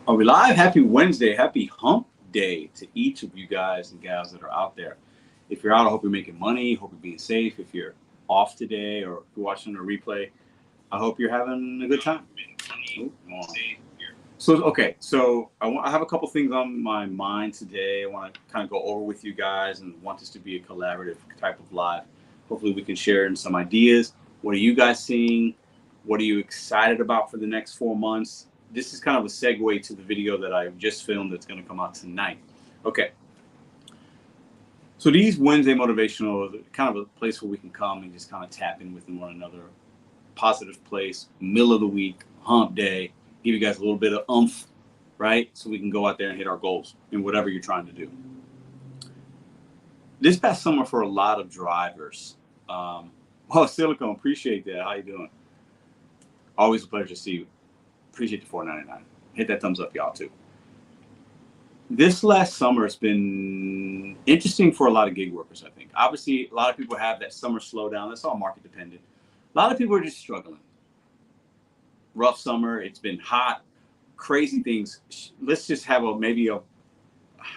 Are we live? Happy Wednesday. Happy hump day to each of you guys and gals that are out there. If you're out, I hope you're making money. Hope you're being safe. If you're off today or if you're watching a replay, I hope you're having a good time. So I have a couple things on my mind today. I want to kind of go over with you guys and want this to be a collaborative type of live. Hopefully we can share in some ideas. What are you guys seeing? What are you excited about for the next 4 months? This is kind of a segue to the video that I just filmed that's going to come out tonight. Okay. So these Wednesday motivational is kind of a place where we can come and just kind of tap in with one another. Positive place, middle of the week, hump day, give you guys a little bit of oomph, right? So we can go out there and hit our goals in whatever you're trying to do. This past summer for a lot of drivers, Silicone, appreciate that. How you doing? Always a pleasure to see you. Appreciate the $4.99. Hit that thumbs up, y'all, too. This last summer has been interesting for a lot of gig workers, I think. Obviously, a lot of people have that summer slowdown. That's all market dependent. A lot of people are just struggling. Rough summer. It's been hot. Crazy things. Let's just have I don't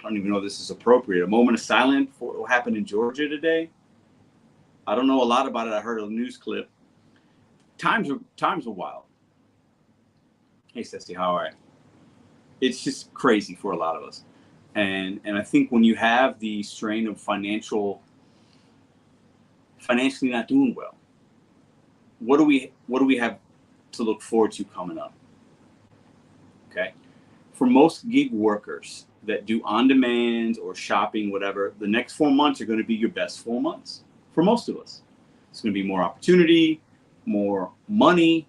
even know if this is appropriate, a moment of silence for what happened in Georgia today. I don't know a lot about it. I heard a news clip. Times are wild. Hey, Ceci, how are you? It's just crazy for a lot of us. And I think when you have the strain of financially not doing well, what do we have to look forward to coming up? Okay. For most gig workers that do on-demand or shopping, whatever, the next 4 months are going to be your best 4 months. For most of us, it's going to be more opportunity, more money,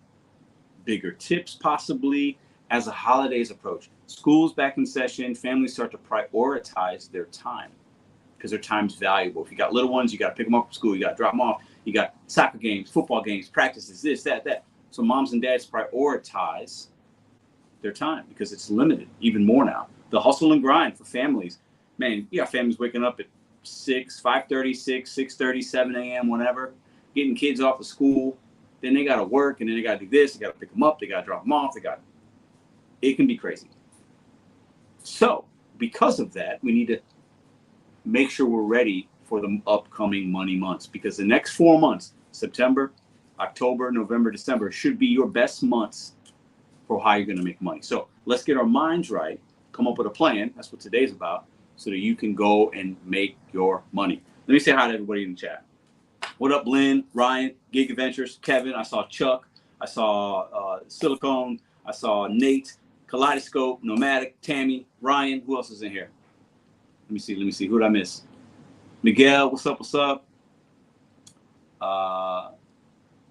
bigger tips possibly as the holidays approach. School's back in session, families start to prioritize their time because their time's valuable. If you got little ones, you got to pick them up from school, you got to drop them off, you got soccer games, football games, practices, this, that. So moms and dads prioritize their time because it's limited even more now. The hustle and grind for families. Man, you got families waking up at 5:30, 6:30, 7 a.m., whenever, getting kids off of school. Then they got to work, and then they got to do this. They got to pick them up. They got to drop them off. It can be crazy. So because of that, we need to make sure we're ready for the upcoming money months, because the next 4 months, September, October, November, December, should be your best months for how you're going to make money. So let's get our minds right, come up with a plan. That's what today's about, so that you can go and make your money. Let me say hi to everybody in the chat. What up, Lynn, Ryan, Gig Adventures, Kevin? I saw Chuck. I saw Silicone. I saw Nate, Kaleidoscope, Nomadic, Tammy, Ryan. Who else is in here? Let me see. Who did I miss? Miguel, what's up?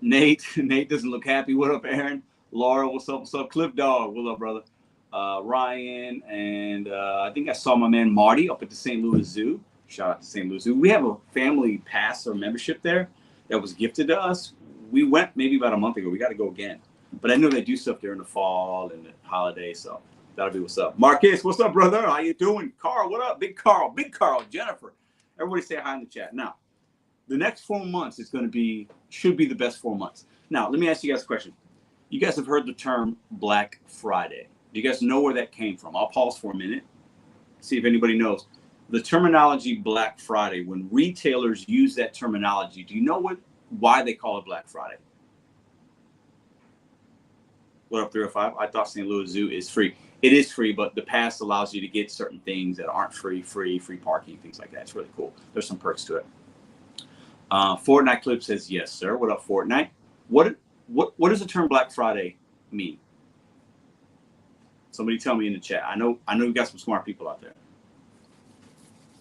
Nate doesn't look happy. What up, Aaron? Laura, what's up? Cliff Dog, what up, brother? Ryan, and I think I saw my man Marty up at the St. Louis Zoo. Shout out to St. Louis Zoo. We have a family pass or membership there that was gifted to us. We went maybe about a month ago. We got to go again. But I know they do stuff during the fall and the holiday, so that'll be what's up. Marcus, what's up, brother? How you doing? Carl, what up? Big Carl, Jennifer. Everybody say hi in the chat. Now, the next 4 months should be the best 4 months. Now, let me ask you guys a question. You guys have heard the term Black Friday. Do you guys know where that came from? I'll pause for a minute, see if anybody knows. The terminology Black Friday, when retailers use that terminology, do you know why they call it Black Friday? What up, 305? I thought St. Louis Zoo is free. It is free, but the pass allows you to get certain things that aren't free parking, things like that. It's really cool. There's some perks to it. Fortnite Clip says, yes, sir. What up, Fortnite? What does the term Black Friday mean? Somebody tell me in the chat. I know you got some smart people out there.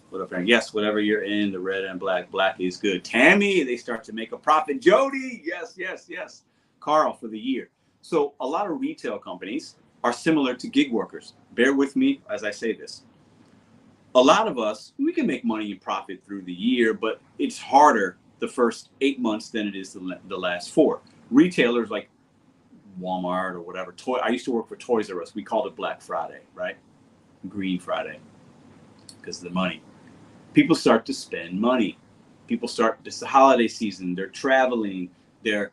What up, Aaron? Yes, whatever you're in, the red and black is good. Tammy, they start to make a profit. Jody, yes. Carl, for the year. So a lot of retail companies are similar to gig workers. Bear with me as I say this. A lot of us, we can make money and profit through the year, but it's harder the first 8 months than it is the last 4. Retailers like Walmart or whatever. I used to work for Toys R Us. We called it Black Friday, right? Green Friday, because of the money. People start to spend money. It's the holiday season. They're traveling. Their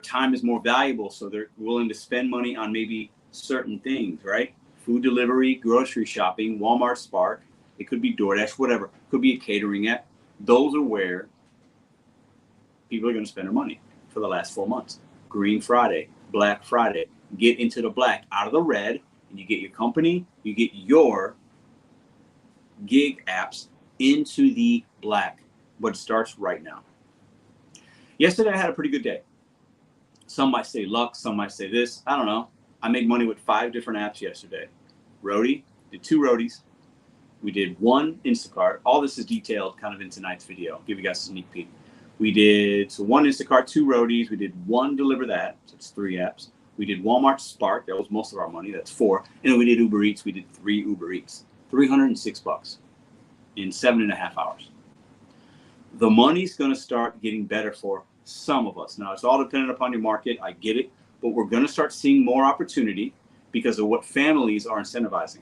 time is more valuable, so they're willing to spend money on maybe certain things, right? food delivery, grocery shopping, Walmart, Spark. It could be DoorDash, whatever. It could be a catering app. Those are where people are going to spend their money for the last 4 months. Green Friday, Black Friday. Get into the black, out of the red, and you get your company, you get your gig apps into the black. But it starts right now. Yesterday, I had a pretty good day. Some might say luck, some might say this. I don't know. I made money with 5 different apps yesterday. Roadie, did 2 roadies. We did 1 Instacart. All this is detailed kind of in tonight's video. I'll give you guys a sneak peek. We did 1 Instacart, 2 roadies. We did 1 Deliver That. So it's 3 apps. We did Walmart Spark. That was most of our money. That's 4. And then we did Uber Eats. We did 3 Uber Eats. $306 in 7.5 hours. The money's going to start getting better for some of us. Now, it's all dependent upon your market. I get it. But we're going to start seeing more opportunity because of what families are incentivizing.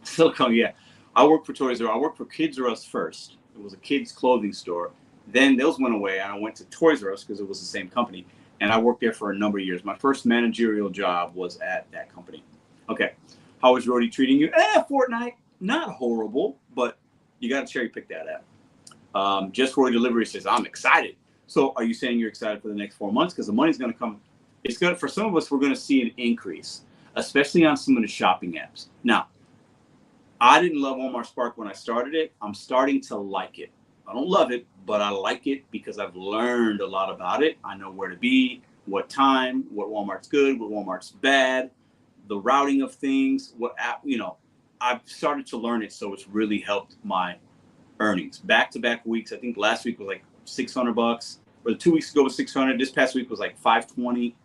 Silicon, yeah. I worked for Toys R Us. I worked for Kids R Us first. It was a kids' clothing store. Then those went away, and I went to Toys R Us because it was the same company. And I worked there for a number of years. My first managerial job was at that company. Okay. How was Roadie treating you? Fortnite. Not horrible, but you got to cherry pick that app. Just for delivery says, I'm excited. So are you saying you're excited for the next 4 months? Because the money's going to come. It's good for some of us. We're going to see an increase, especially on some of the shopping apps. Now, I didn't love Walmart Spark when I started it. I'm starting to like it. I don't love it, but I like it because I've learned a lot about it. I know where to be, what time, what Walmart's good, what Walmart's bad, the routing of things, what app, I've started to learn it. So it's really helped my earnings. Back-to-back weeks. I think last week was like $600, or 2 weeks ago was 600. This past week was like 520.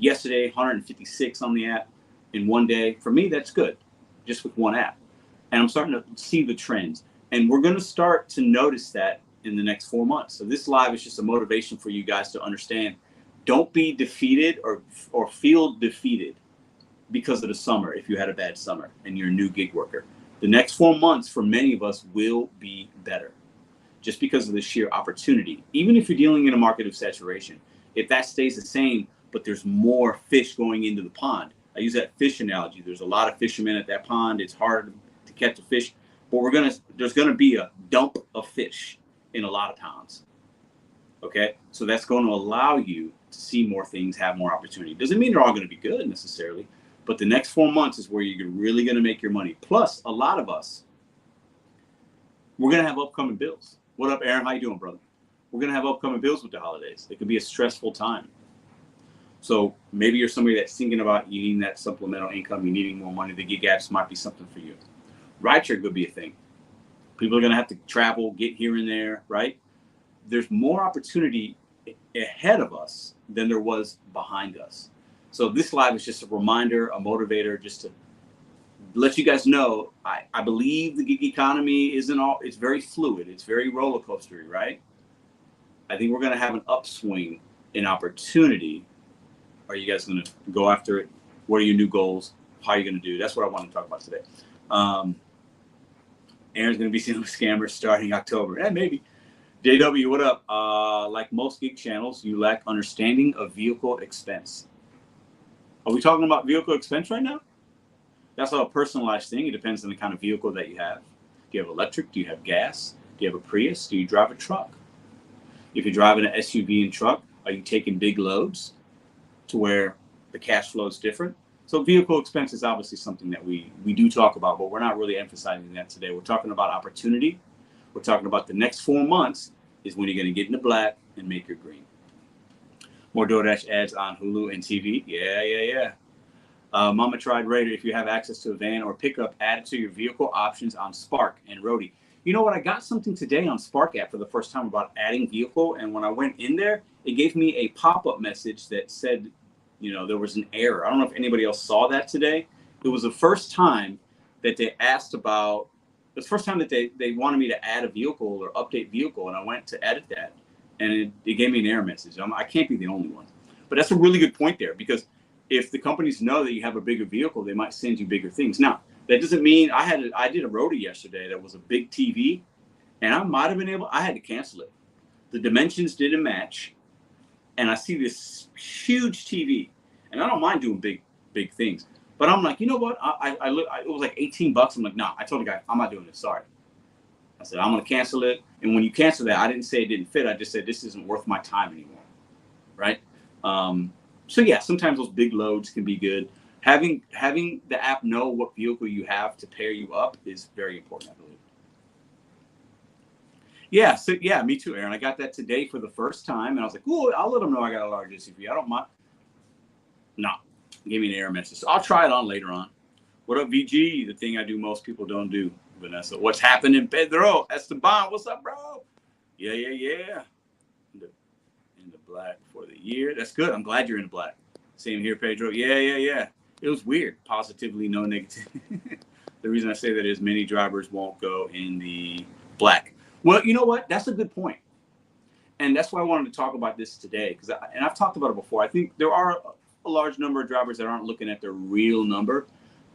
Yesterday, 156 on the app in one day. For me, that's good, just with one app. And I'm starting to see the trends. And we're going to start to notice that in the next 4 months. So this live is just a motivation for you guys to understand. Don't be defeated or feel defeated because of the summer if you had a bad summer and you're a new gig worker. The next 4 months for many of us will be better just because of the sheer opportunity. Even if you're dealing in a market of saturation, if that stays the same, but there's more fish going into the pond. I use that fish analogy. There's a lot of fishermen at that pond. It's hard to catch a fish. But there's gonna be a dump of fish in a lot of ponds. Okay, so that's going to allow you to see more things, have more opportunity. Doesn't mean they're all going to be good necessarily, but the next 4 months is where you're really going to make your money. Plus, a lot of us, we're going to have upcoming bills. What up, Aaron? How you doing, brother? We're going to have upcoming bills with the holidays. It could be a stressful time. So maybe you're somebody that's thinking about you needing that supplemental income, you needing more money. The gig apps might be something for you. Rideshare could be a thing. People are going to have to travel, get here and there, right? There's more opportunity ahead of us than there was behind us. So this live is just a reminder, a motivator, just to let you guys know, I believe the gig economy it's very fluid. It's very roller coastery, right? I think we're going to have an upswing in opportunity. Are you guys going to go after it? What are your new goals? How are you going to do? That's what I want to talk about today. Aaron's going to be seeing scammers starting October. Maybe. JW, what up? Like most gig channels, you lack understanding of vehicle expense. Are we talking about vehicle expense right now? That's a personalized thing. It depends on the kind of vehicle that you have. Do you have electric? Do you have gas? Do you have a Prius? Do you drive a truck? If you're driving an SUV and truck, are you taking big loads to where the cash flow is different? So vehicle expense is obviously something that we do talk about, but we're not really emphasizing that today. We're talking about opportunity. We're talking about the next 4 months is when you're going to get in the black and make your green. More DoorDash ads on Hulu and TV. Yeah. Mama tried Raider. If you have access to a van or pickup, add it to your vehicle options on Spark and Roadie. You know what? I got something today on Spark app for the first time about adding vehicle. And when I went in there, it gave me a pop-up message that said, there was an error. I don't know if anybody else saw that today. It was the first time that they asked about, it was the first time that they wanted me to add a vehicle or update vehicle. And I went to edit that and it gave me an error message. I can't be the only one. But that's a really good point there, because if the companies know that you have a bigger vehicle, they might send you bigger things. Now, that doesn't mean I did a roadie yesterday that was a big TV, and I had to cancel it. The dimensions didn't match, and I see this huge TV, and I don't mind doing big things, But I'm like, you know what? I look. It was like $18. I'm like, nah. I told the guy, I'm not doing this. Sorry. I said, I'm gonna cancel it. And when you cancel that, I didn't say it didn't fit. I just said this isn't worth my time anymore. Right? So yeah, sometimes those big loads can be good. Having the app know what vehicle you have to pair you up is very important, I believe. Yeah, so yeah, me too, Aaron. I got that today for the first time, and I was like, "Cool, I'll let them know I got a large SUV. I don't mind." No, give me an error message. So I'll try it on later on. What up, VG? The thing I do most people don't do, Vanessa. What's happening, Pedro? Esteban, what's up, bro? Yeah, yeah, yeah. In the black for the year. That's good. I'm glad you're in the black. Same here, Pedro. Yeah, yeah, yeah. It was weird. Positively, no negative. The reason I say that is many drivers won't go in the black. Well, you know what? That's a good point. And that's why I wanted to talk about this today. And I've talked about it before. I think there are a large number of drivers that aren't looking at their real number.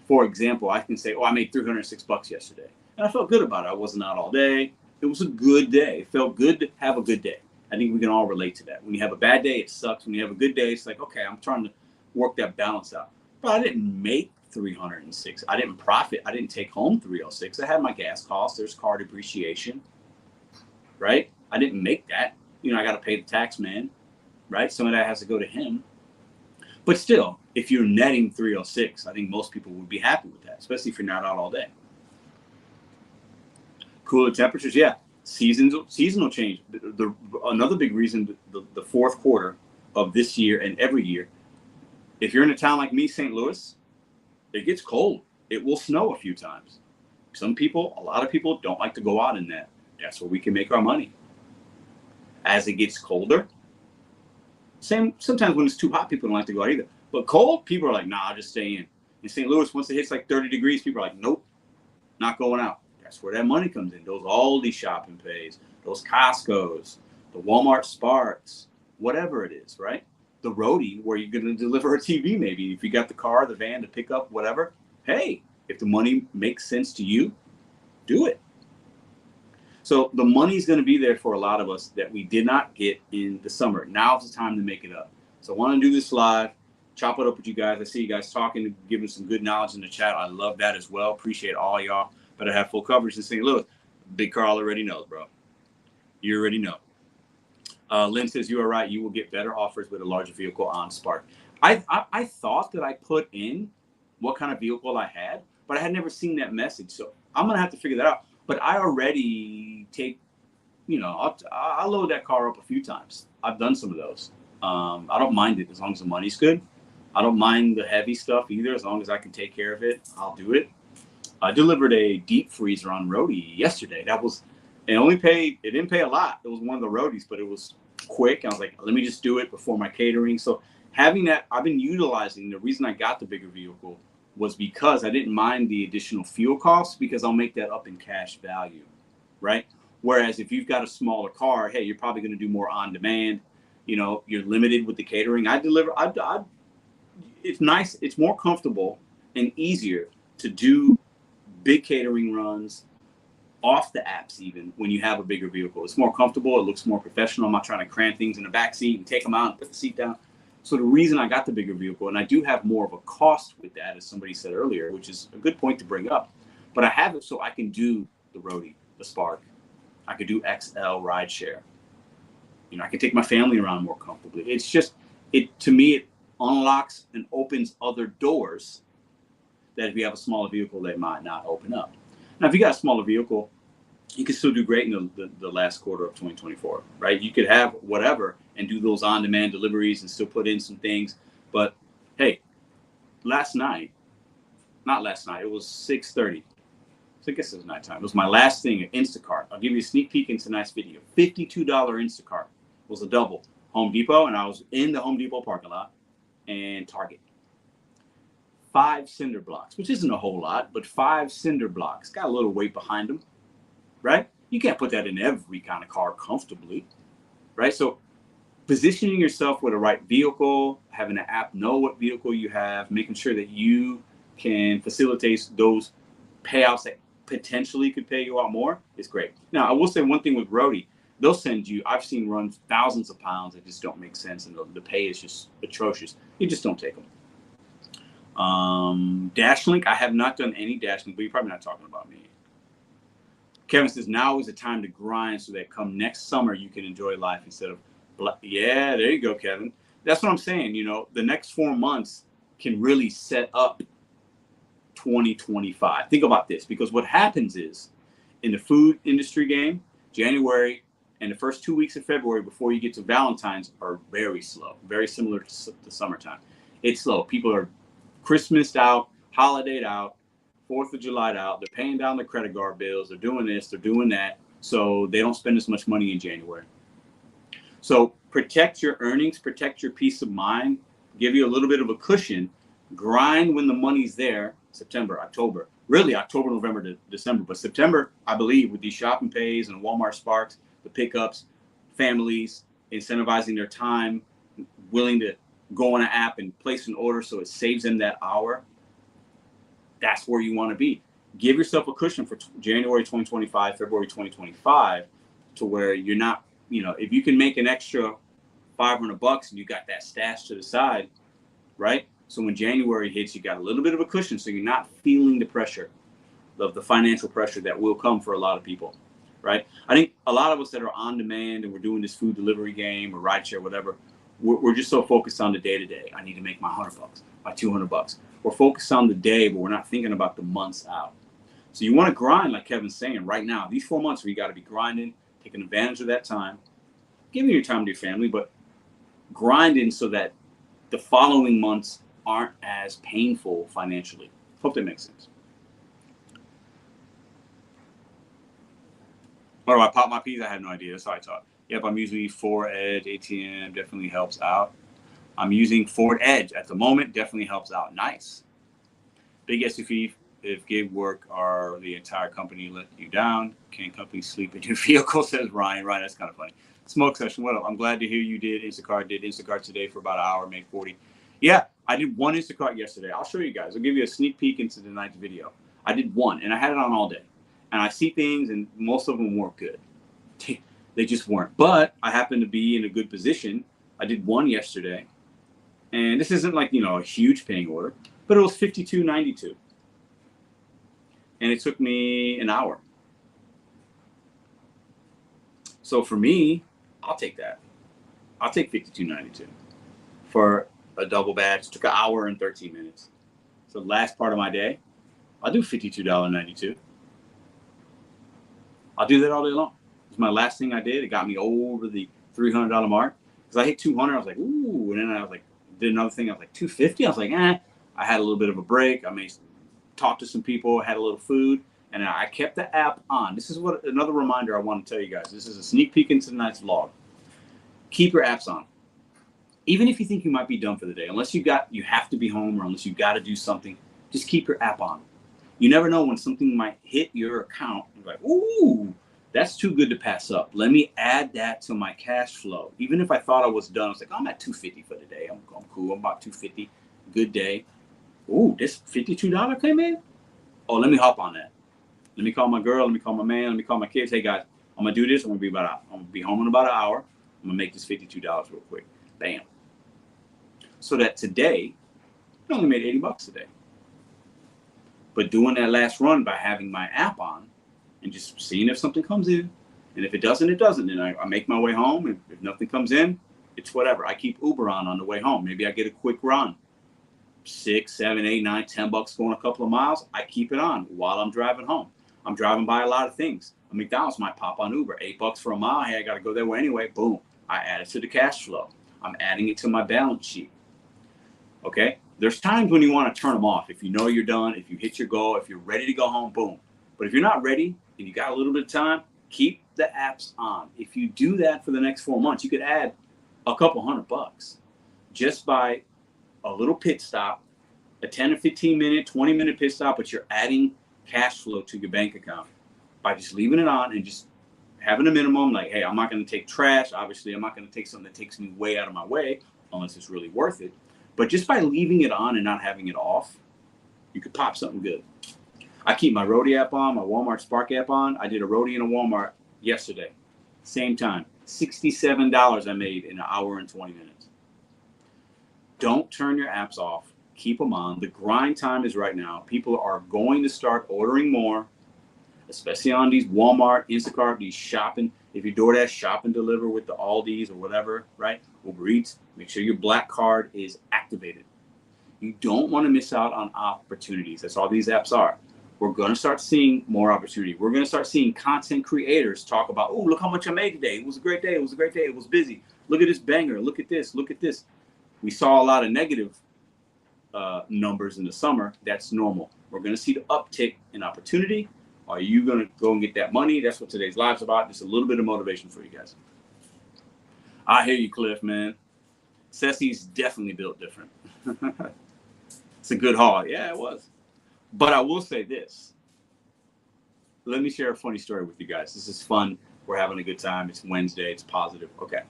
For example, I can say, oh, I made $306 yesterday. And I felt good about it. I wasn't out all day. It was a good day. It felt good to have a good day. I think we can all relate to that. When you have a bad day, it sucks. When you have a good day, it's like, okay, I'm trying to work that balance out. But I didn't make 306. I didn't profit. I didn't take home 306. I had my gas costs. There's car depreciation, right? I didn't make that. You know, I got to pay the tax man, right? Some of that has to go to him. But still, if you're netting 306, I think most people would be happy with that, especially if you're not out all day. Cooler temperatures, yeah. Seasonal change. Another big reason, the fourth quarter of this year and every year, if you're in a town like me, St. Louis, it gets cold. It will snow a few times. A lot of people don't like to go out in that. That's where we can make our money. As it gets colder, sometimes when it's too hot, people don't like to go out either. But cold, people are like, nah, I'll just stay in. In St. Louis, once it hits like 30 degrees, people are like, nope, not going out. That's where that money comes in. Those Aldi shopping pays, those Costco's, the Walmart Sparks, whatever it is, right? The roadie where you're going to deliver a TV maybe. If you got the car, the van to pick up, whatever. Hey, if the money makes sense to you, do it. So the money's going to be there for a lot of us that we did not get in the summer. Now's the time to make it up. So I want to do this live, chop it up with you guys. I see you guys talking, giving some good knowledge in the chat. I love that as well. Appreciate all y'all. But I have full coverage in St. Louis. Big Carl already knows, bro. You already know. Lynn says, you are right. You will get better offers with a larger vehicle on Spark. I thought that I put in what kind of vehicle I had, but I had never seen that message. So I'm going to have to figure that out. But I already I'll load that car up a few times. I've done some of those. I don't mind it as long as the money's good. I don't mind the heavy stuff either. As long as I can take care of it, I'll do it. I delivered a deep freezer on roadie yesterday. It didn't pay a lot. It was one of the roadies, but it was quick. I was like, let me just do it before my catering. So having that, I've been utilizing. The reason I got the bigger vehicle was because I didn't mind the additional fuel costs because I'll make that up in cash value, right? Whereas if you've got a smaller car, hey, you're probably going to do more on demand. You know, you're limited with the catering. It's nice. It's more comfortable and easier to do big catering runs off the apps even when you have a bigger vehicle. It's more comfortable. It looks more professional. I'm not trying to cram things in the back seat and take them out and put the seat down. So the reason I got the bigger vehicle, and I do have more of a cost with that, as somebody said earlier, which is a good point to bring up, but I have it so I can do the roadie, the Spark. I could do XL rideshare. You know, I can take my family around more comfortably. It's just, to me, it unlocks and opens other doors that if you have a smaller vehicle, they might not open up. Now, if you got a smaller vehicle, you can still do great in the last quarter of 2024, right? You could have whatever and do those on-demand deliveries and still put in some things. But hey, it was 6:30. So I guess it was nighttime. It was my last thing at Instacart. I'll give you a sneak peek into tonight's video. $52 Instacart was a double. Home Depot, and I was in the Home Depot parking lot, and Target. 5 cinder blocks, which isn't a whole lot, but 5 cinder blocks. Got a little weight behind them, right? You can't put that in every kind of car comfortably, right? So positioning yourself with the right vehicle, having an app know what vehicle you have, making sure that you can facilitate those payouts that potentially could pay you out more is great. Now, I will say one thing with roadie. They'll send you, I've seen runs thousands of pounds that just don't make sense, and the pay is just atrocious. You just don't take them. Dashlink, I have not done any Dashlink, but you're probably not talking about me. Kevin says, now is the time to grind so that come next summer, you can enjoy life instead of, yeah, there you go, Kevin. That's what I'm saying. You know, the next 4 months can really set up 2025. Think about this, because what happens is in the food industry game, January and the first 2 weeks of February before you get to Valentine's are very slow, very similar to the summertime. It's slow. People are Christmased out, holidayed out, 4th of July out. They're paying down their credit card bills. They're doing this, they're doing that. So they don't spend as much money in January. So protect your earnings, protect your peace of mind, give you a little bit of a cushion, grind when the money's there, September, October, really October, November to December. But September, I believe, with these shopping pays and Walmart Sparks, the pickups, families incentivizing their time, willing to go on an app and place an order so it saves them that hour. That's where you want to be. Give yourself a cushion for January 2025, February 2025, to where you're not, you know, if you can make an extra $500 and you got that stash to the side, right? So when January hits, you got a little bit of a cushion, so you're not feeling the pressure of the financial pressure that will come for a lot of people, right? I think a lot of us that are on demand and we're doing this food delivery game or rideshare, whatever, we're just so focused on the day-to-day. I need to make my $100, my $200. We're focused on the day, but we're not thinking about the months out. So you want to grind, like Kevin's saying, right now. These 4 months where you got to be grinding, taking advantage of that time, giving your time to your family, but grinding so that the following months aren't as painful financially. Hope that makes sense. What do I pop my peas? I have no idea. That's how I talk. Yep, I'm using Ford Edge ATM. Definitely helps out. I'm using Ford Edge at the moment. Definitely helps out. Nice. Big SUV. If gig work or the entire company let you down, can companies sleep in your vehicle? Says Ryan. Ryan, that's kind of funny. Smoke session. What up? I'm glad to hear you did Instacart. Did Instacart today for about an hour, made 40. Yeah, I did one Instacart yesterday. I'll show you guys. I'll give you a sneak peek into tonight's video. I did one, and I had it on all day. And I see things, and most of them weren't good. They just weren't. But I happened to be in a good position. I did one yesterday, and this isn't like, you know, a huge paying order, but it was $52.92, and it took me an hour. So for me, I'll take that. I'll take $52.92 for a double batch. It took an hour and 13 minutes. So the last part of my day, I'll do $52.92. I'll do that all day long. It was my last thing I did. It got me over the $300 mark. Because I hit 200, I was like, ooh. And then I was like, did another thing. I was like, 250. I was like, I had a little bit of a break. I may talk to some people, had a little food, and I kept the app on. This is what another reminder I want to tell you guys. This is a sneak peek into tonight's vlog. Keep your apps on. Even if you think you might be done for the day, unless you have to be home, or unless you got to do something, just keep your app on. You never know when something might hit your account. You're like, ooh, that's too good to pass up. Let me add that to my cash flow. Even if I thought I was done, I was like, I'm at $250 for the day. I'm cool. I'm about $250. Good day. Ooh, this $52 came in? Oh, let me hop on that. Let me call my girl. Let me call my man. Let me call my kids. Hey, guys, I'm going to do this. I'm going to be home in about an hour. I'm going to make this $52 real quick. Bam. So that today, I only made $80 today. But doing that last run by having my app on and just seeing if something comes in. And if it doesn't, it doesn't. And I make my way home. And if nothing comes in, it's whatever. I keep Uber on the way home. Maybe I get a quick run. $6, $7, $8, $9, $10 going a couple of miles. I keep it on while I'm driving home. I'm driving by a lot of things. A McDonald's might pop on Uber. $8 for a mile. Hey, I got to go that way anyway. Boom. I add it to the cash flow. I'm adding it to my balance sheet. Okay? There's times when you want to turn them off. If you know you're done, if you hit your goal, if you're ready to go home, boom. But if you're not ready and you got a little bit of time, keep the apps on. If you do that for the next 4 months, you could add a couple $100 just by a little pit stop, a 10 or 15 minute, 20 minute pit stop, but you're adding cash flow to your bank account by just leaving it on and just having a minimum. Like, hey, I'm not going to take trash. Obviously, I'm not going to take something that takes me way out of my way unless it's really worth it. But just by leaving it on and not having it off, you could pop something good. I keep my Roadie app on, my Walmart Spark app on. I did a Roadie in a Walmart yesterday. Same time. $67 I made in an hour and 20 minutes. Don't turn your apps off. keep them on. The grind time is right now. People are going to start ordering more, especially on these Walmart, Instacart, these shopping. If you DoorDash, shop and deliver with the Aldis or whatever, right? Uber Eats, make sure your black card is activated. You don't want to miss out on opportunities. That's all these apps are. We're going to start seeing more opportunity. We're going to start seeing content creators talk about, oh, look how much I made today. It was a great day. It was a great day. It was busy. Look at this banger. Look at this. Look at this. We saw a lot of negative numbers in the summer. That's normal. We're going to see the uptick in opportunity. Are you going to go and get that money? That's what today's live's about. Just a little bit of motivation for you guys. I hear you, Cliff, man. Ceci's definitely built different. It's a good haul. Yeah, it was. But I will say this. Let me share a funny story with you guys. This is fun. We're having a good time. It's Wednesday. It's positive. Okay.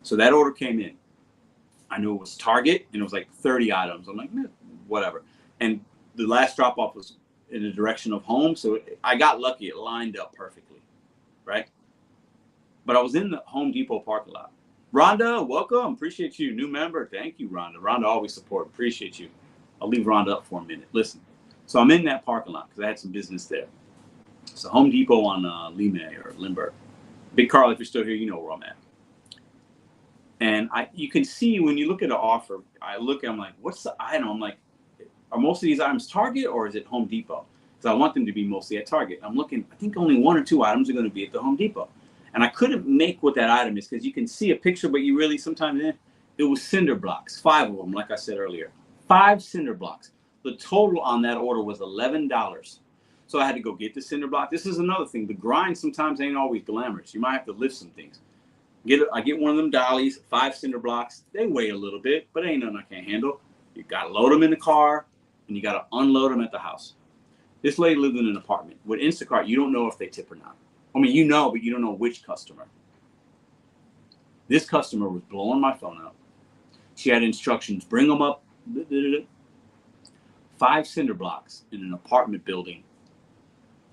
So that order came in. I knew it was Target, and it was like 30 items. I'm like, whatever. And the last drop off was in the direction of home. So I got lucky. It lined up perfectly. Right. But I was in the Home Depot parking lot. Rhonda, welcome. Appreciate you. New member. Thank you, Rhonda. Rhonda always support. Appreciate you. I'll leave Rhonda up for a minute. Listen. So I'm in that parking lot because I had some business there. So Home Depot on Lime or Lindbergh. Big Carl, if you're still here, you know where I'm at. And you can see when you look at an offer, I'm like, what's the item? I'm like, are most of these items Target or is it Home Depot? Because I want them to be mostly at Target. I'm looking, I think only 1 or 2 items are going to be at the Home Depot. And I couldn't make what that item is because you can see a picture, but you really sometimes, it was cinder blocks, 5 of them, like I said earlier. 5 cinder blocks. The total on that order was $11. So I had to go get the cinder block. This is another thing. The grind sometimes ain't always glamorous. You might have to lift some things. I get one of them dollies, 5 cinder blocks. They weigh a little bit, but ain't nothing I can't handle. You got to load them in the car, and you got to unload them at the house. This lady lived in an apartment. With Instacart, you don't know if they tip or not. I mean, you know, but you don't know which customer. This customer was blowing my phone up. She had instructions, bring them up. 5 cinder blocks in an apartment building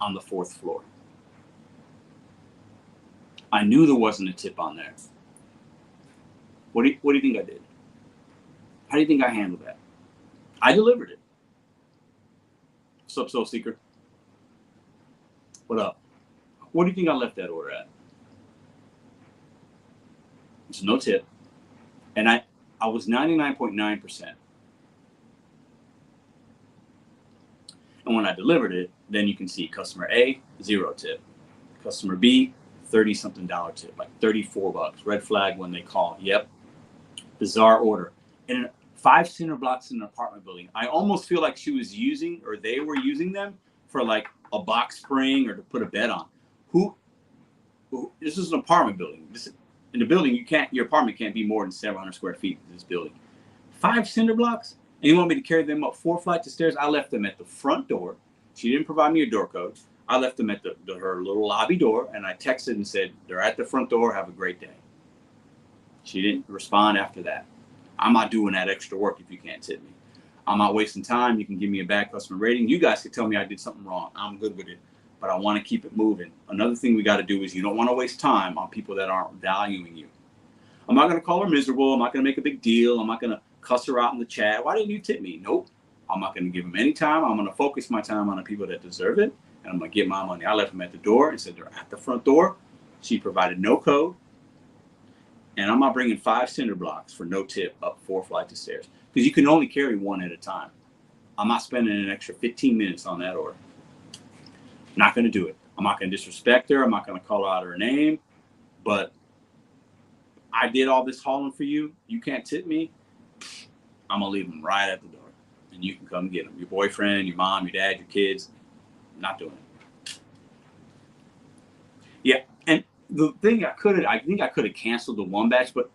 on the 4th floor. I knew there wasn't a tip on there. What do you think I did? How do you think I handled that? I delivered it. What's up, Soul Seeker? What up? What do you think I left that order at? It's no tip. And I was 99.9%. And when I delivered it, then you can see customer A, 0 tip. Customer B, $30-something tip, like $34. Red flag when they call. Yep. Bizarre order. And 5 cinder blocks in an apartment building. I almost feel like she was using, or they were using them for like a box spring or to put a bed on. This is an apartment building. In the building, your apartment can't be more than 700 square feet in this building. 5 cinder blocks? And you want me to carry them up 4 flights of stairs? I left them at the front door. She didn't provide me a door code. I left them at her little lobby door, and I texted and said, they're at the front door. Have a great day. She didn't respond after that. I'm not doing that extra work if you can't tip me. I'm not wasting time. You can give me a bad customer rating. You guys can tell me I did something wrong. I'm good with it, but I want to keep it moving. Another thing we got to do is you don't want to waste time on people that aren't valuing you. I'm not going to call her miserable. I'm not going to make a big deal. I'm not going to cuss her out in the chat. Why didn't you tip me? Nope. I'm not going to give them any time. I'm going to focus my time on the people that deserve it, and I'm going to get my money. I left them at the door and said they're at the front door. She provided no code, and I'm not bringing 5 cinder blocks for no tip up 4 flights of stairs because you can only carry 1 at a time. I'm not spending an extra 15 minutes on that order. Not going to do it. I'm not going to disrespect her. I'm not going to call her out her name, but I did all this hauling for you. You can't tip me. I'm going to leave them right at the door. And you can come get them. Your boyfriend, your mom, your dad, your kids. Not doing it. Yeah. And the thing I think I could have canceled the 1 batch, but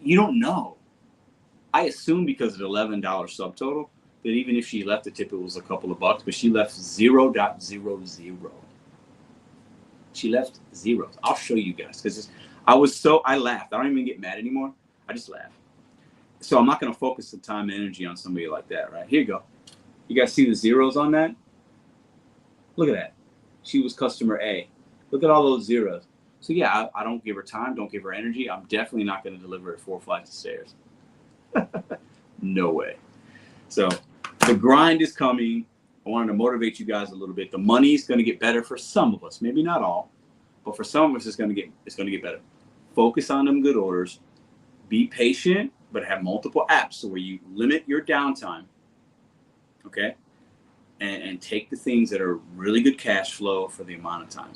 you don't know. I assume because of the $11 subtotal that even if she left the tip, it was a couple of bucks, but she left 0.00. She left zeros. I'll show you guys because I laughed. I don't even get mad anymore. I just laugh. So I'm not going to focus the time and energy on somebody like that, right? Here you go. You guys see the zeros on that? Look at that. She was customer A. Look at all those zeros. So yeah, I don't give her time, don't give her energy. I'm definitely not going to deliver at 4 flights of stairs. No way. So the grind is coming. I wanted to motivate you guys a little bit. The money's going to get better for some of us, maybe not all, but for some of us, it's going to get better. Focus on them good orders. Be patient, but have multiple apps so where you limit your downtime. Okay, and take the things that are really good cash flow for the amount of time.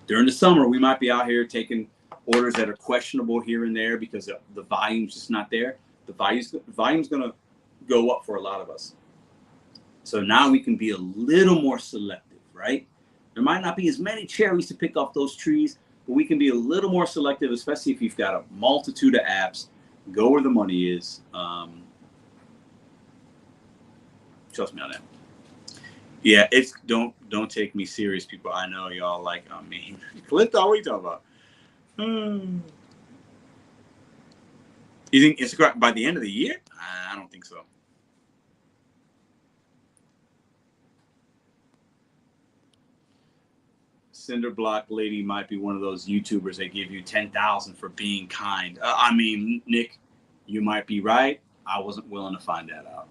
During the summer, we might be out here taking orders that are questionable here and there because the volume's just not there. The volume's going to go up for a lot of us. So now we can be a little more selective, right? There might not be as many cherries to pick off those trees, but we can be a little more selective, especially if you've got a multitude of apps. Go where the money is. Trust me on that. Yeah, it's don't take me serious, people. I know y'all like, I mean, Clint, what are we talking about? You think Instagram by the end of the year? I don't think so. Cinder Block Lady might be one of those YouTubers that give you 10,000 for being kind. I mean, Nick, you might be right. I wasn't willing to find that out,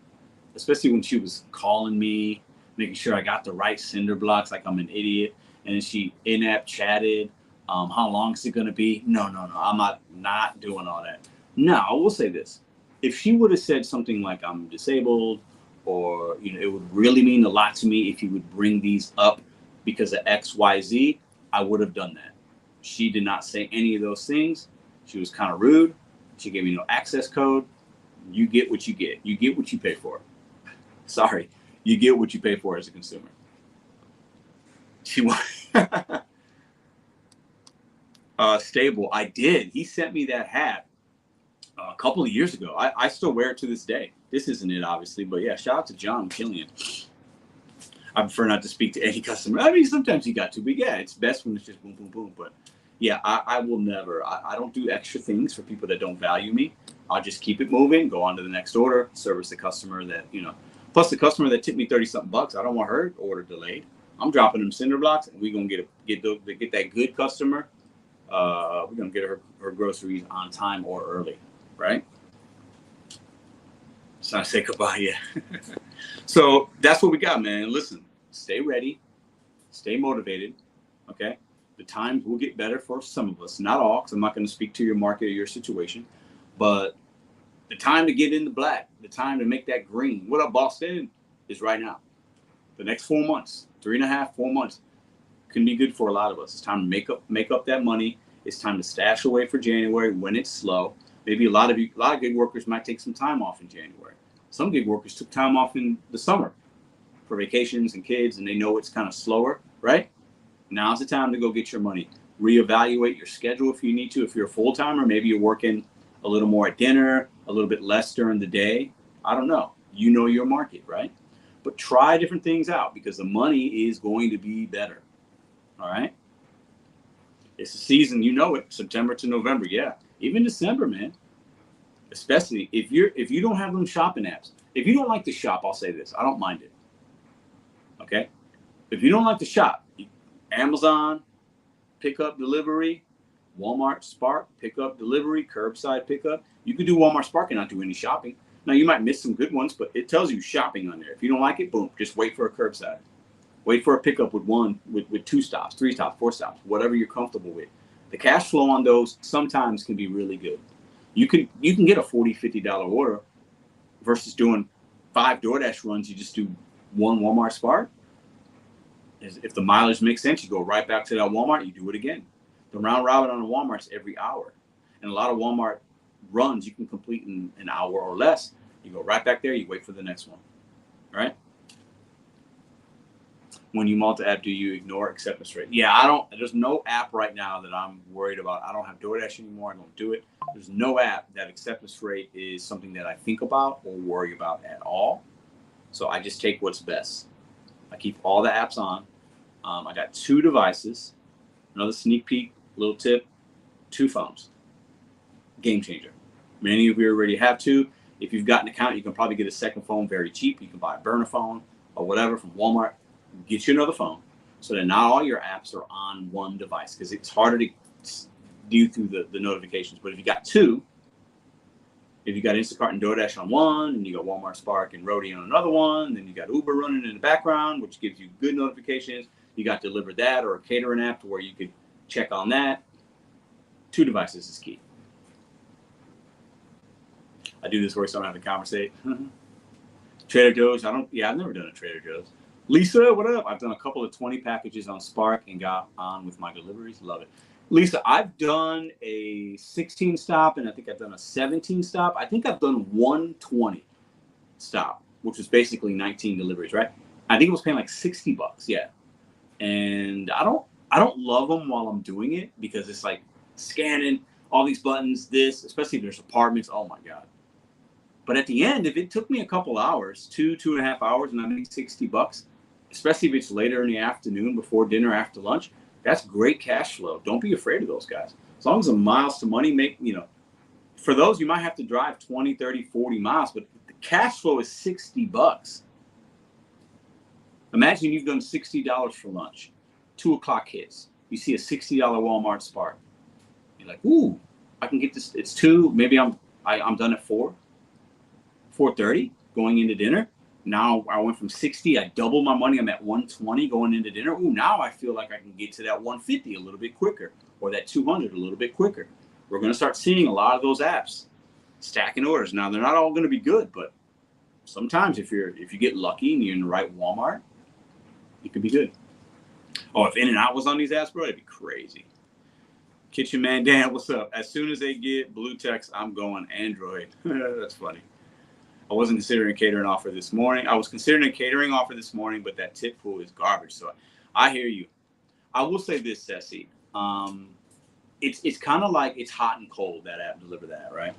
especially when she was calling me, making sure I got the right cinder blocks, like I'm an idiot. And then she in-app chatted. How long is it going to be? No. I'm not doing all that. Now, I will say this. If she would have said something like I'm disabled, or, it would really mean a lot to me if you would bring these up because of XYZ, I would have done that. She did not say any of those things. She was kind of rude. She gave me no access code. You get what you get. You get what you pay for. Sorry. You get what you pay for as a consumer. She Stable. I did. He sent me that hat a couple of years ago. I still wear it to this day. This isn't it, obviously, but yeah, shout out to John Killian. I prefer not to speak to any customer. I mean, sometimes you got to, but yeah, it's best when it's just boom, boom, boom. But yeah, I will never. I don't do extra things for people that don't value me. I'll just keep it moving, go on to the next order, service the customer that, plus the customer that tipped me 30-something bucks. I don't want her order delayed. I'm dropping them cinder blocks, and we're gonna get that good customer. We're gonna get her groceries on time or early, right? It's not say goodbye yet. So that's what we got, man. Listen, stay ready, stay motivated. Okay, the times will get better for some of us, not all, because I'm not going to speak to your market or your situation, but the time to get in the black, the time to make that green. What up, Boston? Is right now. The next 4 months, 3.5, 4 months can be good for a lot of us. It's time to make up that money. It's time to stash away for January when it's slow. Maybe a lot of gig workers might take some time off in January. Some gig workers took time off in the summer for vacations and kids, and they know it's kind of slower, right? Now's the time to go get your money. Reevaluate your schedule if you need to. If you're a full-timer, maybe you're working a little more at dinner, a little bit less during the day. I don't know. You know your market, right? But try different things out because the money is going to be better. All right? It's the season, you know it, September to November. Yeah, even December, man. Especially if you don't have them shopping apps. If you don't like to shop, I'll say this. I don't mind it. Okay? If you don't like to shop, Amazon, pickup, delivery, Walmart, Spark, pickup, delivery, curbside pickup. You could do Walmart Spark and not do any shopping. Now, you might miss some good ones, but it tells you shopping on there. If you don't like it, boom, just wait for a curbside. Wait for a pickup with 2 stops, 3 stops, 4 stops, whatever you're comfortable with. The cash flow on those sometimes can be really good. You can get a $40, $50 order versus doing 5 DoorDash runs. You just do 1 Walmart Spark. If the mileage makes sense, you go right back to that Walmart, you do it again. The round robin on the Walmart's every hour. And a lot of Walmart runs you can complete in an hour or less. You go right back there, you wait for the next one. Right? When you multi-app, do you ignore acceptance rate? Yeah, there's no app right now that I'm worried about. I don't have DoorDash anymore. I don't do it. There's no app that acceptance rate is something that I think about or worry about at all. So I just take what's best. I keep all the apps on. I got 2 devices. Another sneak peek, little tip, 2 phones. Game changer. Many of you already have 2. If you've got an account, you can probably get a second phone very cheap. You can buy a burner phone or whatever from Walmart. Get you another phone so that not all your apps are on one device because it's harder to do through the notifications. But if you got 2, If you got Instacart and DoorDash on one, and you got Walmart, Spark, and Roadie on another one, then you got Uber running in the background, which gives you good notifications. You got Deliver That or a catering app to where you could check on that. 2 devices is key. I do this where I don't have to conversate. Trader Joe's, I've never done a Trader Joe's. Lisa, what up? I've done a couple of 20 packages on Spark and got on with my deliveries. Love it. Lisa, I've done a 16 stop and I think I've done a 17 stop. I think I've done 120 stop, which was basically 19 deliveries, right? I think it was paying like $60. Yeah. And I don't love them while I'm doing it because it's like scanning all these buttons, especially if there's apartments. Oh my God. But at the end, if it took me a couple hours, 2.5 hours, and I made $60, especially if it's later in the afternoon, before dinner, after lunch, that's great cash flow. Don't be afraid of those guys. As long as the miles to money for those, you might have to drive 20, 30, 40 miles, but the cash flow is $60. Imagine you've done $60 for lunch. 2 o'clock hits. You see a $60 Walmart Spark. You're like, ooh, I can get this. It's 2. Maybe I'm done at 4:30 going into dinner. Now I went from 60. I doubled my money. I'm at 120 going into dinner. Ooh, now I feel like I can get to that 150 a little bit quicker, or that 200 a little bit quicker. We're going to start seeing a lot of those apps stacking orders. Now they're not all going to be good, but sometimes if you get lucky and you're in the right Walmart, it could be good. Oh, if In-N-Out was on these apps, bro, it'd be crazy. Kitchen Man Dan, what's up? As soon as they get blue text, I'm going Android. That's funny. I wasn't considering a catering offer this morning. I was considering a catering offer this morning, but that tip pool is garbage. So I hear you. I will say this, Ceci. It's kind of like it's hot and cold, that app, Deliver That, right?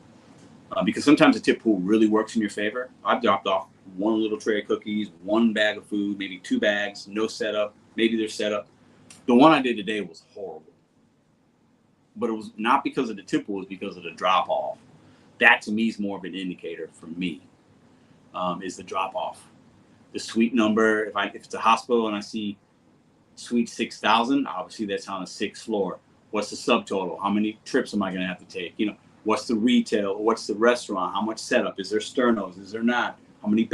Because sometimes the tip pool really works in your favor. I've dropped off 1 little tray of cookies, 1 bag of food, maybe 2 bags, no setup. Maybe there's setup. The one I did today was horrible. But it was not because of the tip pool, it was because of the drop-off. That, to me, is more of an indicator for me, is the drop-off. The suite number, if it's a hospital and I see suite 6,000, obviously that's on a 6th floor. What's the subtotal? How many trips am I going to have to take? What's the retail? What's the restaurant? How much setup? Is there sternos? Is there not? How many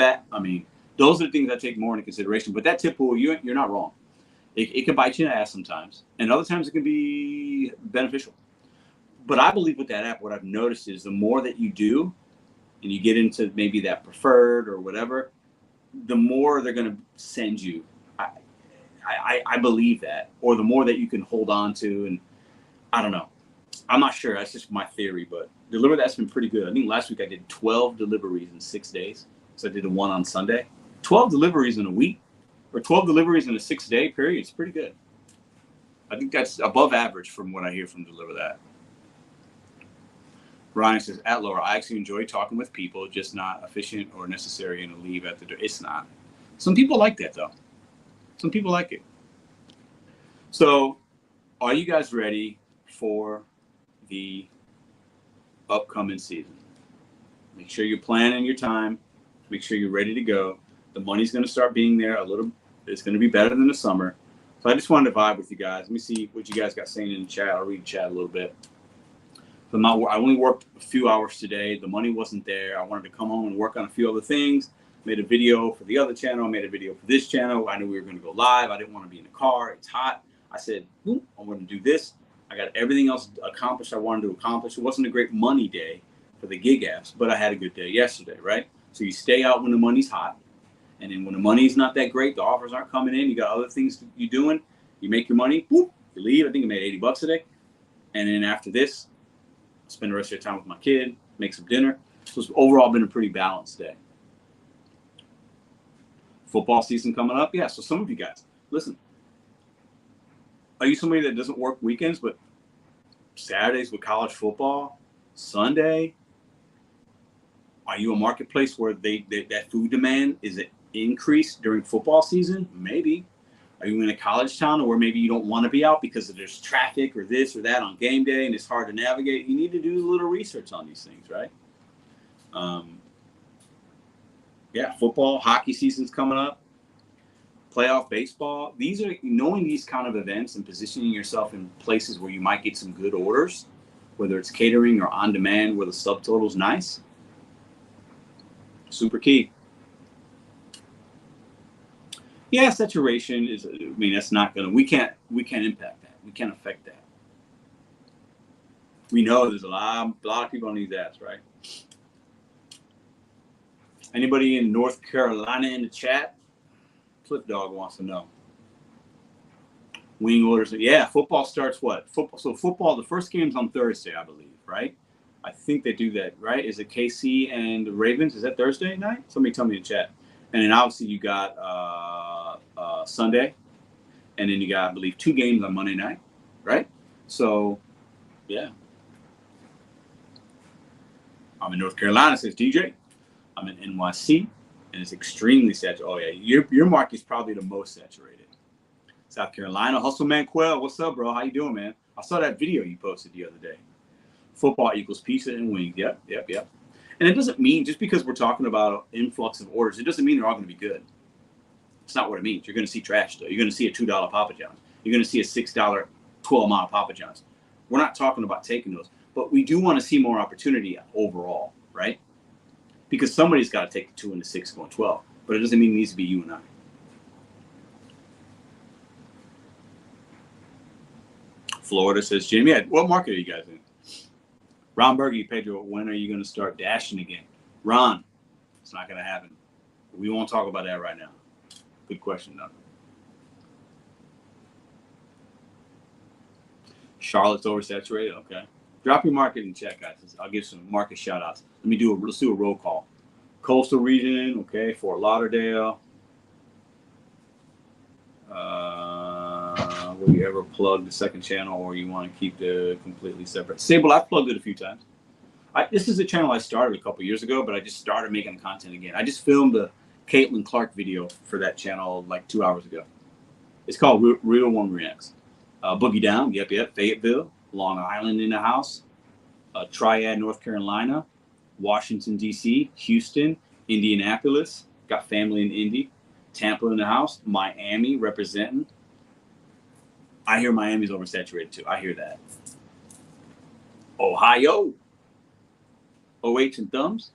those are the things I take more into consideration. But that tip pool, you're not wrong. It can bite you in the ass sometimes. And other times it can be beneficial. But I believe with that app, what I've noticed is the more that you do, and you get into maybe that preferred or whatever, the more they're going to send you. I believe that. Or the more that you can hold on to. And I don't know. I'm not sure. That's just my theory. But Deliver That's been pretty good. I think last week I did 12 deliveries in 6 days. So I did 1 on Sunday. 12 deliveries in a week. Or 12 deliveries in a 6-day period. It's pretty good. I think that's above average from what I hear from Deliver That. Ryan says, at Laura, I actually enjoy talking with people, just not efficient or necessary and a leave at the door. It's not. Some people like that, though. Some people like it. So, are you guys ready for the upcoming season? Make sure you're planning your time. Make sure you're ready to go. The money's going to start being there a little. It's going to be better than the summer. So I just wanted to vibe with you guys. Let me see what you guys got saying in the chat. I'll read the chat a little bit. So I only worked a few hours today. The money wasn't there. I wanted to come home and work on a few other things. Made a video for the other channel. Made a video for this channel. I knew we were going to go live. I didn't want to be in the car. It's hot. I said, I want to do this. I got everything else accomplished I wanted to accomplish. It wasn't a great money day for the gig apps, but I had a good day yesterday, right? So you stay out when the money's hot. And then when the money's not that great, the offers aren't coming in, you got other things you're doing, you make your money, you leave. I think I made $80 today. And then after this, spend the rest of your time with my kid, make some dinner. So it's overall been a pretty balanced day. Football season coming up. Yeah, so some of you guys, listen. Are you somebody that doesn't work weekends, but Saturdays with college football, Sunday? Are you a marketplace where that food demand is increased during football season? Maybe. Are you in a college town where maybe you don't want to be out because there's traffic or this or that on game day and it's hard to navigate? You need to do a little research on these things, right? Football, hockey season's coming up. Playoff baseball. These are knowing these kind of events and positioning yourself in places where you might get some good orders, whether it's catering or on demand where the subtotal's nice. Super key. Yeah, saturation is. I mean, that's not gonna. We can't impact that. We can't affect that. We know there's a lot of people on these apps, right? Anybody in North Carolina in the chat? Flip Dog wants to know. Wing orders. Yeah, football starts what? Football. So football. The first game's on Thursday, I believe, right? I think they do that, right? Is it KC and the Ravens? Is that Thursday night? Somebody tell me in the chat. And then obviously you got Sunday, and then you got, I believe, 2 games on Monday night, right? So, yeah. I'm in North Carolina, says DJ. I'm in NYC, and it's extremely saturated. Oh yeah, your market is probably the most saturated. South Carolina, Hustle Man Quell, what's up, bro? How you doing, man? I saw that video you posted the other day. Football equals pizza and wings. Yep. And it doesn't mean, just because we're talking about an influx of orders, it doesn't mean they're all going to be good. It's not what it means. You're going to see trash, though. You're going to see a $2 Papa John's. You're going to see a $6 12-mile Papa John's. We're not talking about taking those, but we do want to see more opportunity overall, right? Because somebody's got to take the 2 and the 6 going 12, but it doesn't mean it needs to be you and I. Florida, says Jimmy. Yeah, what market are you guys in? Ron Burger, Pedro, when are you going to start dashing again? Ron, it's not going to happen. We won't talk about that right now. Good question, though. Charlotte's oversaturated. Okay. Drop your market in chat, guys. I'll give some market shout outs. Let's do a roll call. Coastal region, okay. Fort Lauderdale. Will you ever plug the second channel, or you want to keep the completely separate? Sable, I've plugged it a few times. This is a channel I started a couple years ago, but I just started making content again. I just filmed a Caitlin Clark video for that channel like 2 hours ago. It's called Real One Reacts. Boogie Down, yep. Fayetteville, Long Island in the house. Triad, North Carolina. Washington, D.C., Houston, Indianapolis. Got family in Indy. Tampa in the house. Miami representing. I hear Miami's oversaturated too. I hear that. Ohio. OH and thumbs.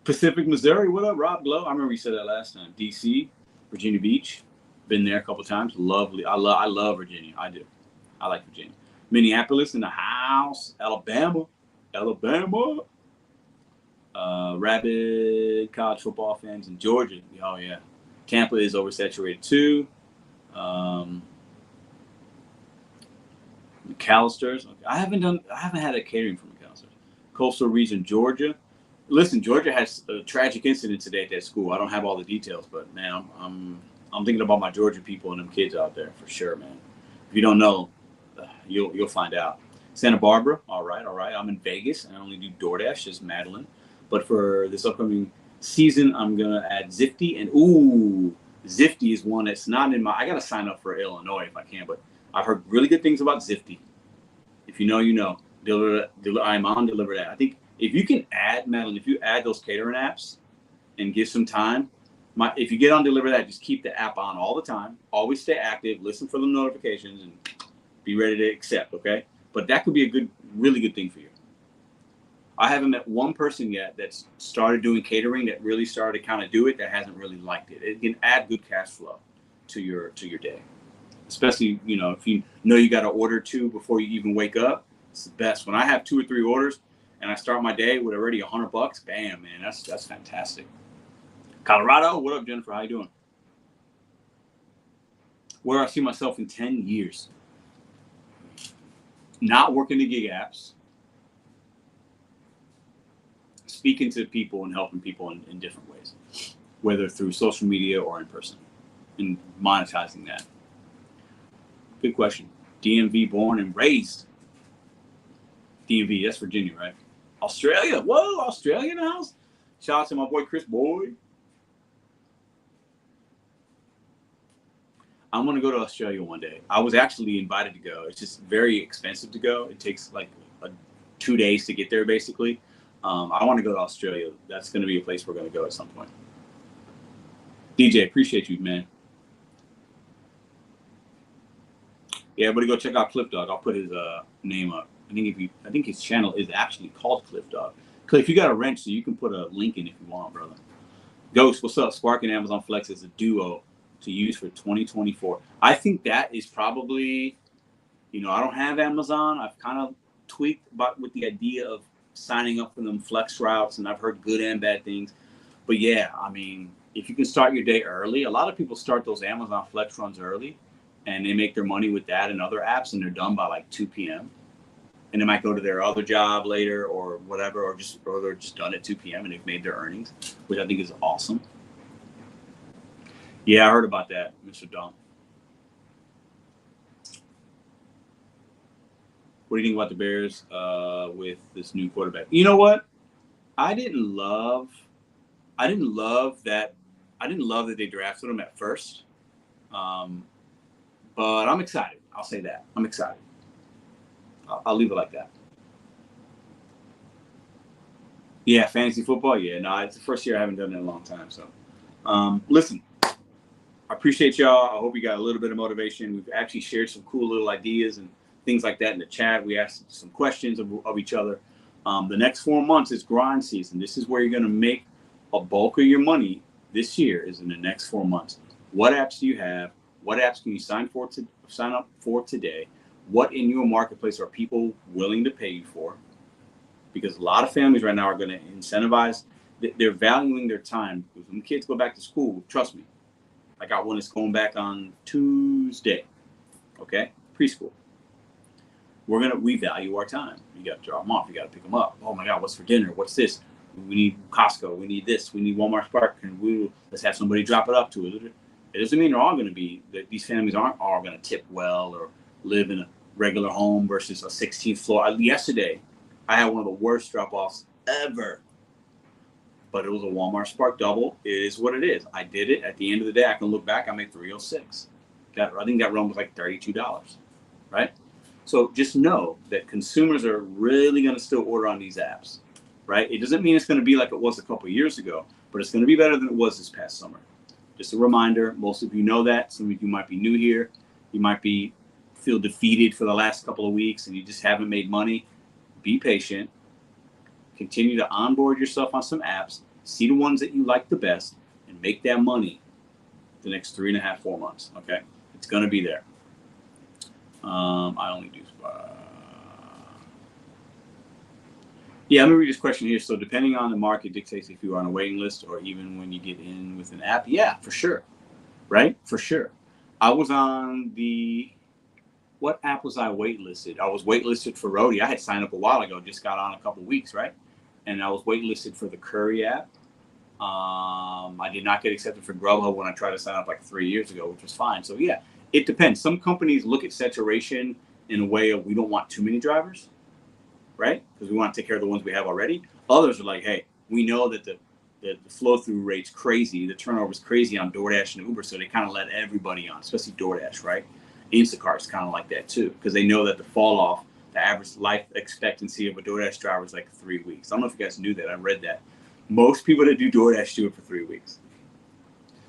Pacific, Missouri. What up, Rob Glow? I remember you said that last time. DC, Virginia Beach. Been there a couple times. Lovely. I love Virginia. I do. I like Virginia. Minneapolis in the house. Alabama. Rabid college football fans in Georgia. Oh yeah. Tampa is oversaturated too. McAllister's. Okay. I haven't had a catering from McAllister's. Coastal region, Georgia. Listen, Georgia has a tragic incident today at that school. I don't have all the details, but man, I'm thinking about my Georgia people and them kids out there for sure, man. If you don't know, you'll find out. Santa Barbara, all right. I'm in Vegas, and I only do DoorDash, just Madeline. But for this upcoming season, I'm gonna add Zifty, and Zifty is one that's not in my. I gotta sign up for Illinois if I can, but I've heard really good things about Zifty. If you know, you know. I'm on Deliver That. I think if you can add, Madeline, if you add those catering apps and give some time, if you get on Deliver That, just keep the app on all the time. Always stay active. Listen for the notifications and be ready to accept. Okay, but that could be a really good thing for you. I haven't met one person yet that's started doing catering that really started to kind of do it that hasn't really liked it. It can add good cash flow to your day. Especially, if you know you got to order 2 before you even wake up, it's the best. When I have 2 or 3 orders and I start my day with already $100, bam, man, that's fantastic. Colorado, what up, Jennifer? How you doing? Where I see myself in 10 years. Not working the gig apps. Speaking to people and helping people in different ways, whether through social media or in person, and monetizing that. Good question. DMV born and raised. DMV, that's Virginia, right? Australia. Whoa, Australia in the house. Shout out to my boy Chris Boyd. I'm going to go to Australia one day. I was actually invited to go. It's just very expensive to go. It takes like 2 days to get there, basically. I want to go to Australia. That's going to be a place we're going to go at some point. DJ, appreciate you, man. Yeah, everybody go check out Cliff Dog. I'll put his name up. I think his channel is actually called Cliff Dog. If you got a wrench, so you can put a link in if you want, brother. Ghost, what's up? Spark and Amazon Flex is a duo to use for 2024. I think that is probably, I don't have Amazon. I've kind of tweaked with the idea of signing up for them flex routes, and I've heard good and bad things. But yeah, I mean, if you can start your day early, a lot of people start those Amazon Flex runs early, and they make their money with that and other apps, and they're done by like 2 p.m. And they might go to their other job later or whatever, or they're just done at 2 p.m. and they've made their earnings, which I think is awesome. Yeah, I heard about that, Mr. Dom. What do you think about the Bears with this new quarterback? You know what? I didn't love that they drafted him at first. But I'm excited. I'll say that. I'm excited. I'll leave it like that. Yeah, fantasy football. Yeah, no, it's the first year I haven't done it in a long time. So, listen, I appreciate y'all. I hope you got a little bit of motivation. We've actually shared some cool little ideas and things like that in the chat. We asked some questions of each other. The next 4 months is grind season. This is where you're going to make a bulk of your money this year is in the next 4 months. What apps do you have? What apps can you sign up for today? What in your marketplace are people willing to pay you for? Because a lot of families right now are going to incentivize. They're valuing their time. When kids go back to school, trust me, I got one that's going back on Tuesday. Okay, preschool. We value our time. You got to drop them off. You got to pick them up. Oh my God, what's for dinner? What's this? We need Costco. We need this. We need Walmart Spark. And let's have somebody drop it up to it. It doesn't mean they're all going to be. These families aren't all going to tip well or live in a regular home versus a 16th floor. Yesterday, I had one of the worst drop-offs ever. But it was a Walmart Spark double. It is what it is. I did it. At the end of the day, I can look back. I made $306. I think that run was like $32, right? So just know that consumers are really going to still order on these apps, right? It doesn't mean it's going to be like it was a couple of years ago, but it's going to be better than it was this past summer. Just a reminder, most of you know that. Some of you might be new here. You might feel defeated for the last couple of weeks and you just haven't made money. Be patient. Continue to onboard yourself on some apps. See the ones that you like the best and make that money the next 3.5, 4 months, okay? It's going to be there. I only do. Yeah, let me read this question here. So depending on the market dictates if you are on a waiting list or even when you get in with an app. Yeah, for sure. Right? For sure. I was on what app was I waitlisted? I was waitlisted for Roadie. I had signed up a while ago, just got on a couple weeks, right? And I was waitlisted for the Curry app. I did not get accepted for Grubhub when I tried to sign up like 3 years ago, which was fine. So yeah, it depends. Some companies look at saturation in a way of we don't want too many drivers, right? Because we want to take care of the ones we have already. Others are like, hey, we know that the flow-through rate's crazy, the turnover's crazy on DoorDash and Uber, so they kind of let everybody on, especially DoorDash, right? Instacart's kind of like that too, because they know that the fall off, the average life expectancy of a DoorDash driver is like 3 weeks. I don't know if you guys knew that. I read that. Most people that do DoorDash do it for 3 weeks.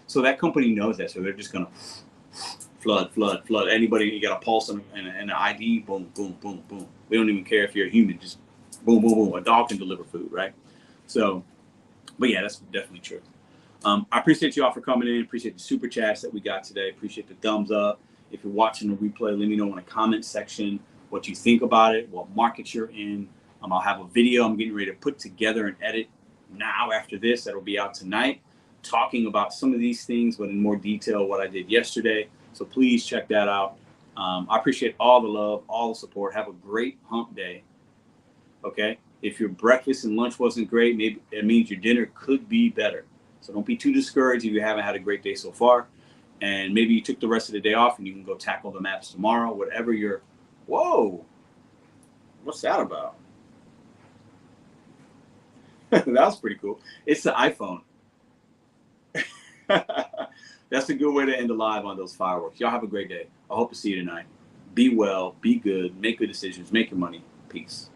So that company knows that, so they're just going to flood. Anybody, you got a pulse and an ID, boom, boom, boom, boom. They don't even care if you're a human, just boom, boom, boom. A dog can deliver food, right? So, but yeah, that's definitely true. I appreciate you all for coming in. Appreciate the super chats that we got today. Appreciate the thumbs up. If you're watching the replay, let me know in the comment section what you think about it, what markets you're in. I'll have a video I'm getting ready to put together and edit now after this. That'll be out tonight, talking about some of these things, but in more detail what I did yesterday. So please check that out. I appreciate all the love, all the support. Have a great hump day. Okay? If your breakfast and lunch wasn't great, maybe it means your dinner could be better. So don't be too discouraged if you haven't had a great day so far. And maybe you took the rest of the day off and you can go tackle the maps tomorrow, whatever your, whoa, what's that about? That was pretty cool. It's the iPhone. That's a good way to end the live on those fireworks. Y'all have a great day. I hope to see you tonight. Be well, be good, make good decisions, make your money. Peace.